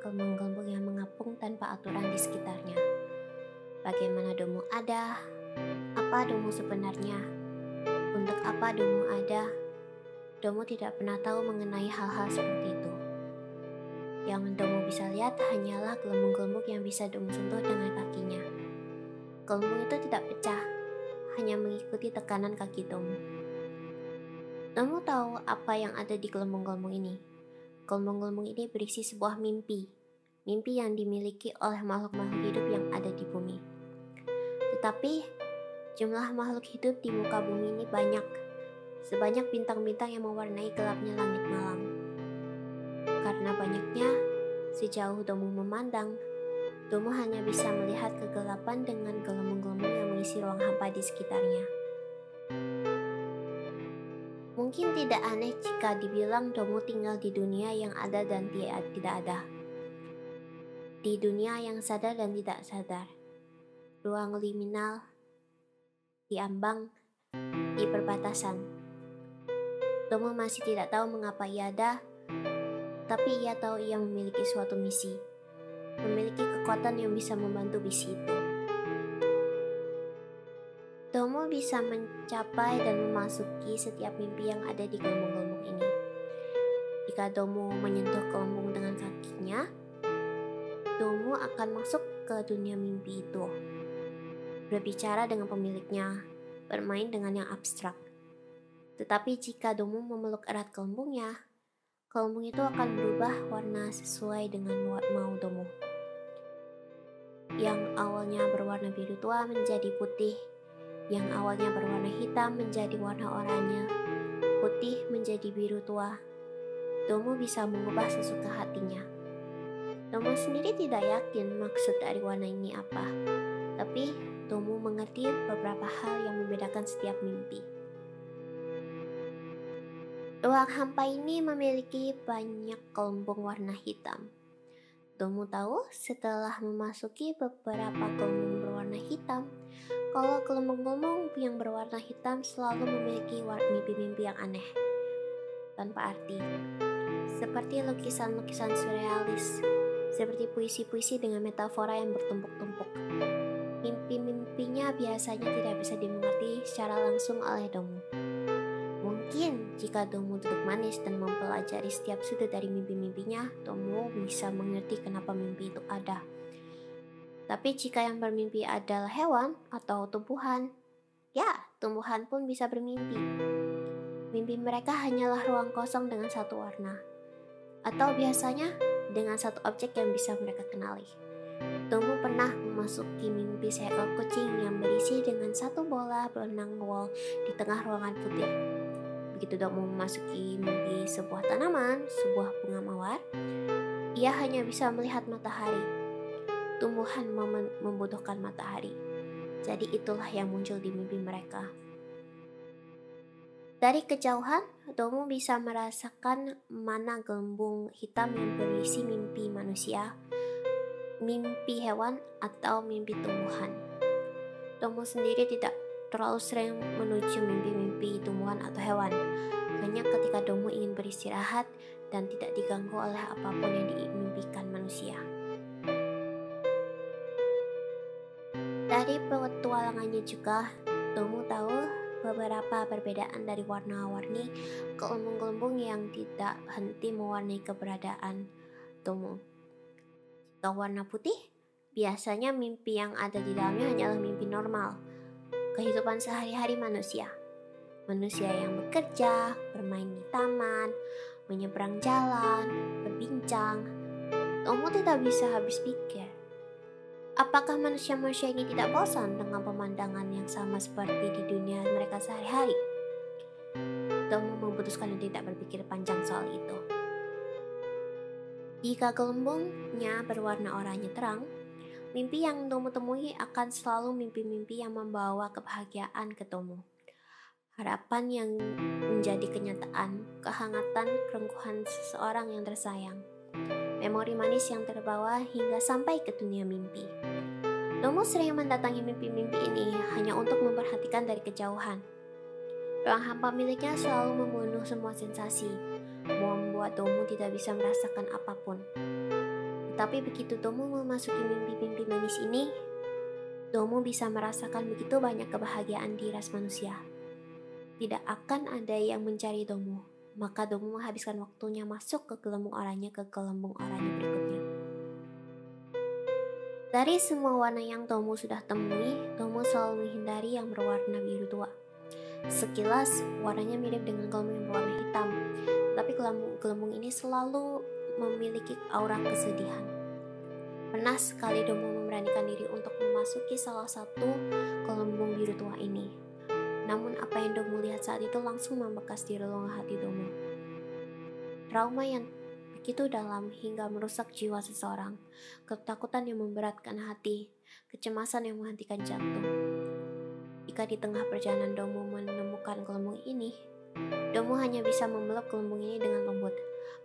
gelembung-gelembung yang mengapung tanpa aturan di sekitarnya. Bagaimana Domo ada? Apa Domo sebenarnya? Untuk apa Domo ada? Domo tidak pernah tahu mengenai hal-hal seperti itu. Yang Domo bisa lihat hanyalah gelembung-gelembung yang bisa Domo sentuh dengan kakinya. Gelembung itu tidak pecah, hanya mengikuti tekanan kaki Domo. Domo tahu apa yang ada di gelembung-gelembung ini. Gelembung-gelembung ini berisi sebuah mimpi. Mimpi yang dimiliki oleh makhluk-makhluk hidup yang ada di bumi. Tetapi, jumlah makhluk hidup di muka bumi ini banyak. Sebanyak bintang-bintang yang mewarnai gelapnya langit malam. Karena banyaknya, sejauh Domo memandang, Domo hanya bisa melihat kegelapan dengan gelembung-gelembung yang mengisi ruang hampa di sekitarnya. Mungkin tidak aneh jika dibilang Domo tinggal di dunia yang ada dan tidak ada. Di dunia yang sadar dan tidak sadar. Ruang liminal, di ambang, di perbatasan. Domo masih tidak tahu mengapa ia ada, tapi ia tahu ia memiliki suatu misi. Memiliki kekuatan yang bisa membantu misi itu. Domo bisa mencapai dan memasuki setiap mimpi yang ada di gelembung-gelembung ini. Jika Domo menyentuh gelembung dengan kakinya, Domo akan masuk ke dunia mimpi itu. Berbicara dengan pemiliknya, bermain dengan yang abstrak. Tetapi jika Domo memeluk erat gelembungnya, gelembung itu akan berubah warna sesuai dengan mau Domo. Yang awalnya berwarna biru tua menjadi putih, yang awalnya berwarna hitam menjadi warna oranye, putih menjadi biru tua. Domo bisa mengubah sesuka hatinya. Domo sendiri tidak yakin maksud dari warna ini apa, tapi Domo mengerti beberapa hal yang membedakan setiap mimpi. Ruang hampa ini memiliki banyak gelembung warna hitam. Domo tahu setelah memasuki beberapa gelembung berwarna hitam, kalau gelembung-gelembung yang berwarna hitam selalu memiliki mimpi-mimpi yang aneh, tanpa arti. Seperti lukisan-lukisan surrealis, seperti puisi-puisi dengan metafora yang bertumpuk-tumpuk. Mimpi-mimpinya biasanya tidak bisa dimengerti secara langsung oleh Domo. Mungkin jika Domo duduk manis dan mempelajari setiap sudut dari mimpi-mimpinya, Domo bisa mengerti kenapa mimpi itu ada. Tapi jika yang bermimpi adalah hewan atau tumbuhan, ya, tumbuhan pun bisa bermimpi. Mimpi mereka hanyalah ruang kosong dengan satu warna, atau biasanya dengan satu objek yang bisa mereka kenali. Domo pernah memasuki mimpi seekor kucing yang berisi dengan satu bola benang wol di tengah ruangan putih. Begitu Domo memasuki mimpi sebuah tanaman, sebuah bunga mawar, ia hanya bisa melihat matahari. Tumbuhan membutuhkan matahari. Jadi itulah yang muncul di mimpi mereka. Dari kejauhan, Domo bisa merasakan mana gelembung hitam yang berisi mimpi manusia, mimpi hewan, atau mimpi tumbuhan. Domo sendiri tidak terlalu sering menuju mimpi-mimpi tumbuhan atau hewan. Hanya ketika Domo ingin beristirahat dan tidak diganggu oleh apapun yang dimimpikan manusia. Dari petualangannya juga, Domo tahu beberapa perbedaan dari warna-warni gelembung-gelembung yang tidak henti mewarnai keberadaan Domo. Jika warna putih, biasanya mimpi yang ada di dalamnya hanyalah mimpi normal. Kehidupan sehari-hari manusia. Manusia yang bekerja, bermain di taman, menyeberang jalan, berbincang. Domo tidak bisa habis pikir. Apakah manusia-manusia ini tidak bosan dengan pemandangan yang sama seperti di dunia mereka sehari-hari? Domo memutuskan untuk tidak berpikir panjang soal itu. Jika gelembungnya berwarna oranye terang, mimpi yang Domo temui akan selalu mimpi-mimpi yang membawa kebahagiaan ke Domo. Harapan yang menjadi kenyataan, kehangatan, kerengkuhan seseorang yang tersayang. Memori manis yang terbawa hingga sampai ke dunia mimpi. Domo sering mendatangi mimpi-mimpi ini hanya untuk memperhatikan dari kejauhan. Ruang hampa miliknya selalu membunuh semua sensasi, membuat Domo tidak bisa merasakan apapun. Tetapi begitu Domo memasuki mimpi-mimpi manis ini, Domo bisa merasakan begitu banyak kebahagiaan di ras manusia. Tidak akan ada yang mencari Domo, maka Domo menghabiskan waktunya masuk ke gelembung oranye berikutnya. Dari semua warna yang Domo sudah temui, Domo selalu menghindari yang berwarna biru tua. Sekilas, warnanya mirip dengan gelembung yang berwarna hitam, tapi gelembung ini selalu memiliki aura kesedihan. Pernah sekali Domo memberanikan diri untuk memasuki salah satu gelembung biru tua ini. Namun apa yang Domo lihat saat itu langsung membekas di relung hati Domo. Trauma yang begitu dalam hingga merusak jiwa seseorang, ketakutan yang memberatkan hati, kecemasan yang menghentikan jantung. Jika di tengah perjalanan Domo menemukan gelembung ini, Domo hanya bisa memeluk gelembung ini dengan lembut,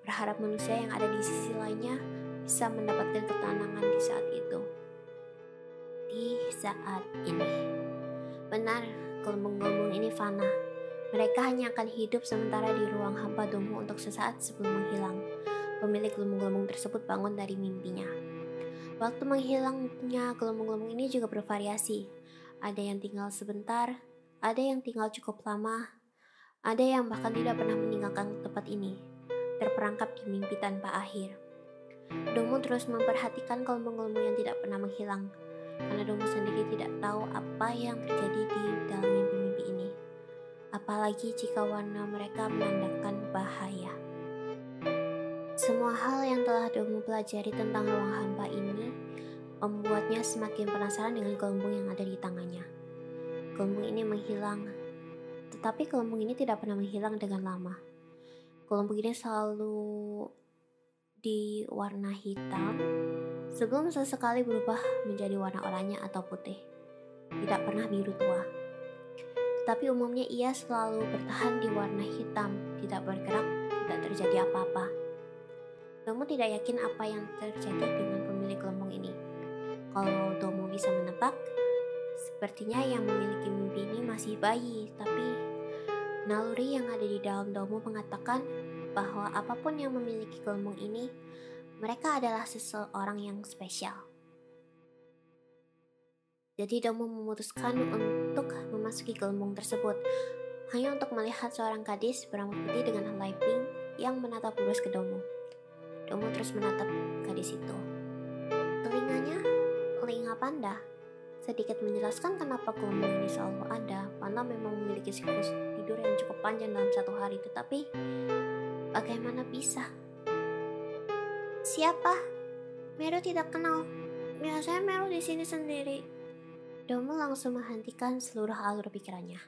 berharap manusia yang ada di sisi lainnya bisa mendapatkan ketenangan di saat itu. Di saat ini, benar, gelembung-gelembung ini fana. Mereka hanya akan hidup sementara di ruang hampa Domo untuk sesaat sebelum menghilang. Pemilik gelembung-gelembung tersebut bangun dari mimpinya. Waktu menghilangnya gelembung-gelembung ini juga bervariasi. Ada yang tinggal sebentar, ada yang tinggal cukup lama, ada yang bahkan tidak pernah meninggalkan tempat ini, terperangkap di mimpi tanpa akhir. Domo terus memperhatikan gelembung-gelembung yang tidak pernah menghilang, karena Domo sendiri tidak tahu apa yang terjadi di dalam mimpi-mimpi ini. Apalagi jika warna mereka menandakan bahaya. Semua hal yang telah Domo pelajari tentang ruang hampa ini membuatnya semakin penasaran dengan gelembung yang ada di tangannya. Gelembung ini menghilang, tetapi gelembung ini tidak pernah menghilang dengan lama. Gelembung ini selalu di warna hitam sebelum sesekali berubah menjadi warna oranye atau putih. Tidak pernah biru tua. Tetapi umumnya ia selalu bertahan di warna hitam, tidak bergerak, tidak terjadi apa-apa. Domo tidak yakin apa yang terjadi dengan pemilik gelembung ini. Kalau Domo bisa menebak, sepertinya yang memiliki mimpi ini masih bayi, tapi naluri yang ada di dalam Domo mengatakan bahwa apapun yang memiliki gelembung ini, mereka adalah seseorang yang spesial. Jadi Domo memutuskan untuk memasuki gelembung tersebut, hanya untuk melihat seorang gadis berambut putih dengan helai pink yang menatap lurus ke Domo. Domo terus menatap gadis itu. Telinganya telinga panda. Sedikit menjelaskan kenapa gelembung ini selalu ada. Panda memang memiliki siklus tidur yang cukup panjang dalam satu hari, tetapi bagaimana bisa? Siapa? Meru tidak kenal. Biasanya Meru di sini sendiri. Domo langsung menghentikan seluruh alur pikirannya.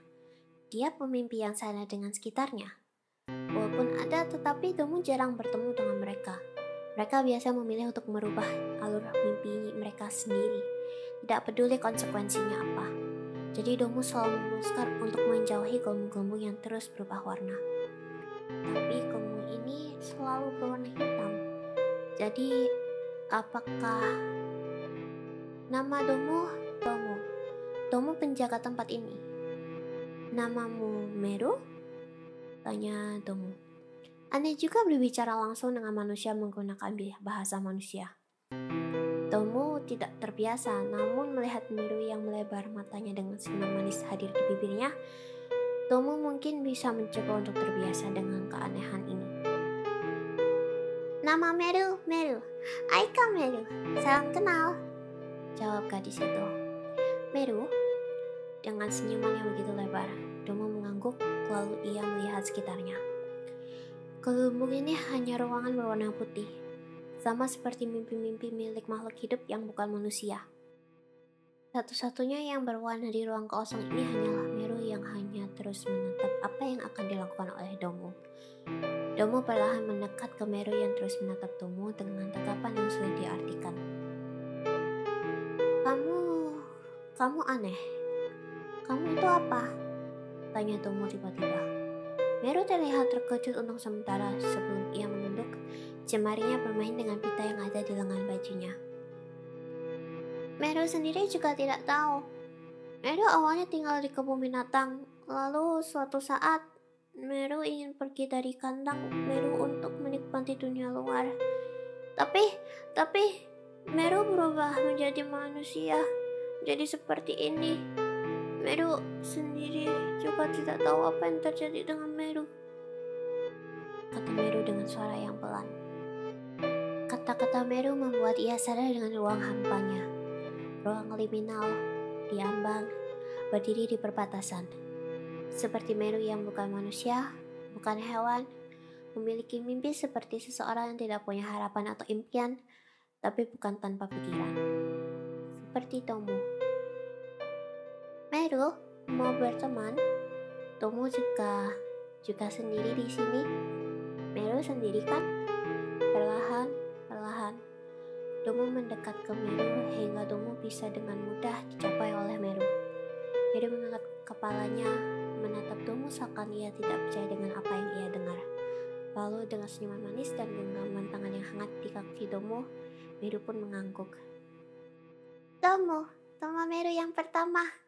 Dia pemimpi yang sama dengan sekitarnya. Walaupun ada, tetapi Domo jarang bertemu dengan mereka. Mereka biasa memilih untuk merubah alur mimpi mereka sendiri, tidak peduli konsekuensinya apa. Jadi Domo selalu memutuskan untuk menjauhi gelembung-gelembung yang terus berubah warna. Tapi gelembung ini selalu berwarna hitam. Jadi apakah nama Domo? Domo penjaga tempat ini. Namamu Meru? Tanya Domo. Aneh juga berbicara langsung dengan manusia menggunakan bahasa manusia. Domo tidak terbiasa, namun melihat Meru yang melebar matanya dengan senyuman manis hadir di bibirnya, Domo mungkin bisa mencoba untuk terbiasa dengan keanehan ini. Nama Meru. Aika Meru. Salam kenal. Jawab gadis itu. Meru, dengan senyuman yang begitu lebar, Domo mengangguk lalu ia melihat sekitarnya. Gelembung ini hanya ruangan berwarna putih, sama seperti mimpi-mimpi milik makhluk hidup yang bukan manusia. Satu-satunya yang berwarna di ruang kosong ini hanyalah Meru yang hanya terus menatap apa yang akan dilakukan oleh Domo. Domo perlahan mendekat ke Meru yang terus menatap Domo dengan tatapan yang sulit diartikan. Kamu aneh. Kamu itu apa? Tanya Domo tiba-tiba. Meru terlihat terkejut untuk sementara sebelum ia menunduk, jemarinya bermain dengan pita yang ada di lengan bajunya. Meru sendiri juga tidak tahu. Meru awalnya tinggal di kebun binatang, lalu suatu saat Meru ingin pergi dari kandang Meru untuk menikmati dunia luar. Tapi, tapi Meru berubah menjadi manusia, jadi seperti ini. Meru sendiri juga tidak tahu apa yang terjadi dengan Meru, kata Meru dengan suara yang pelan. Kata-kata Meru membuat ia sadar dengan ruang hampanya, ruang liminal, diambang, berdiri di perbatasan. Seperti Meru yang bukan manusia, bukan hewan, memiliki mimpi seperti seseorang yang tidak punya harapan atau impian, tapi bukan tanpa pikiran. Seperti Tomu. Meru, mau berteman? Tomu juga sendiri di sini. Meru sendiri kan? Perlahan, Tomu mendekat ke Meru hingga Tomu bisa dengan mudah dicapai oleh Meru. Meru mengangkat kepalanya, menatap Tomu seakan ia tidak percaya dengan apa yang ia dengar. Lalu dengan senyuman manis dan genggaman tangan yang hangat di kaki Tomu, Meru pun mengangguk. Tomu Meru yang pertama.